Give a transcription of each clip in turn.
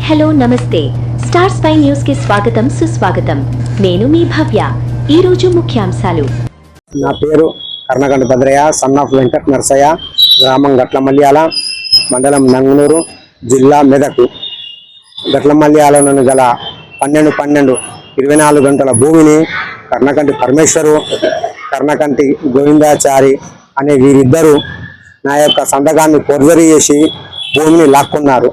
Hello నమస్తే star spy news కి స్వాగతం సుస్వాగతం. నేను మీ భవ్య. ఈ రోజు ముఖ్యాంశాలు. నా పేరు కర్ణకంఠ భద్రయ్య, సన్ ఆఫ్ వెంకట నరసయ్య, గ్రామం గట్లమల్యాల, మండలం నంగనూరు, జిల్లా మెదక్. గట్లమల్యాలను గల 12/12/24 గంటల భూమిని కర్ణకంఠి పరమేశ్వరు, కర్ణకంఠి గోవిందాచారి అనే వీరిద్దరూ నా యొక్క సంతకాన్ని ఫోర్జరీ చేసి భూమిని లాక్కున్నారు.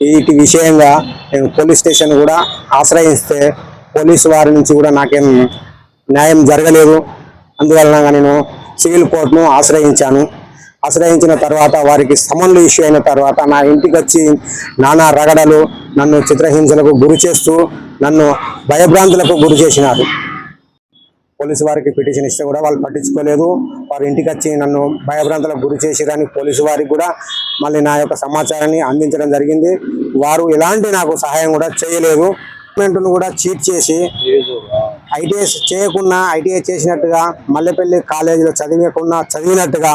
వీటి విషయంగా నేను పోలీస్ స్టేషన్ కూడా ఆశ్రయిస్తే పోలీసు వారి నుంచి కూడా నాకేం న్యాయం జరగలేదు. అందువలన నేను సివిల్ కోర్టును ఆశ్రయించిన తర్వాత వారికి సమన్లు ఇష్యూ అయిన తర్వాత నా ఇంటికి వచ్చి నానా రగడలు, నన్ను చిత్రహింసలకు గురి చేస్తూ నన్ను భయభ్రాంతులకు గురి చేసినారు. పోలీసు వారికి పిటిషన్ ఇస్తే కూడా వాళ్ళు పట్టించుకోలేదు. వారి ఇంటికి వచ్చి నన్ను భయభ్రాంతులకు గురి చేసిరని పోలీసు వారికి కూడా మళ్ళీ నా యొక్క సమాచారాన్ని అందించడం జరిగింది. వారు ఎలాంటి నాకు సహాయం కూడా చేయలేదు. గవర్నమెంట్ను కూడా చీట్ చేసి ఐటీఐ చేయకుండా ఐటీఐ చేసినట్టుగా, మల్లెపల్లి కాలేజీలో చదివినట్టుగా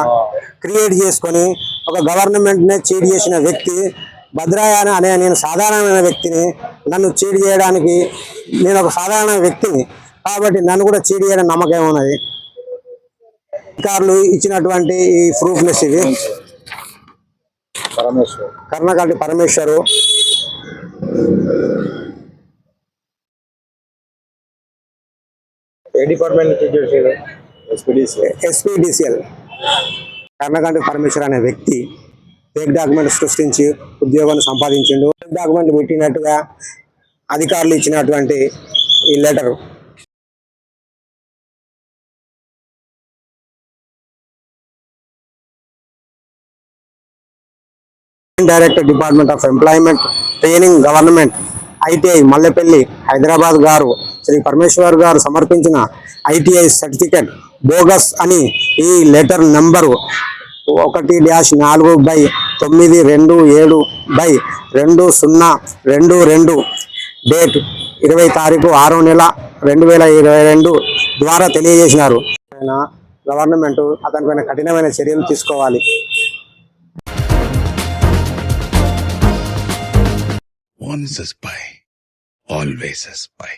క్రియేట్ చేసుకొని ఒక గవర్నమెంట్నే చీట్ చేసిన వ్యక్తి భద్రయ్య అనే నేను సాధారణమైన వ్యక్తిని. నన్ను చీట్ చేయడానికి నేను ఒక సాధారణ వ్యక్తిని కాబట్టి నన్ను కూడా చీట్ చేయడం నమ్మకం ఉన్నది. అధికారులు ఇచ్చినటువంటి ఈ ప్రూఫ్నెస్ ఇవి. కర్ణకంఠి పరమేశ్వరు, ఏ డిపార్ట్మెంట్ ఎస్పీడీసీఎల్. కర్ణకంఠి పరమేశ్వర్ అనే వ్యక్తి ఫేక్ డాక్యుమెంట్ సృష్టించి ఉద్యోగాన్ని సంపాదించిండు. ఫేక్ డాక్యుమెంట్ పెట్టినట్టుగా అధికారులు ఇచ్చినటువంటి ఈ letter director department of employment training government ITI Mallepally Hyderabad గారు శ్రీ పరమేశ్వర్ గారు సమర్పించిన ఐటీఐ సర్టిఫికెట్ బోగస్ అని ఈ లెటర్ నంబరు 1-4/927/2022 డేట్ 20/6/2022 ద్వారా తెలియజేసినారు. గవర్నమెంట్ అతనిపైన కఠినమైన చర్యలు తీసుకోవాలి. Once a spy, always a spy.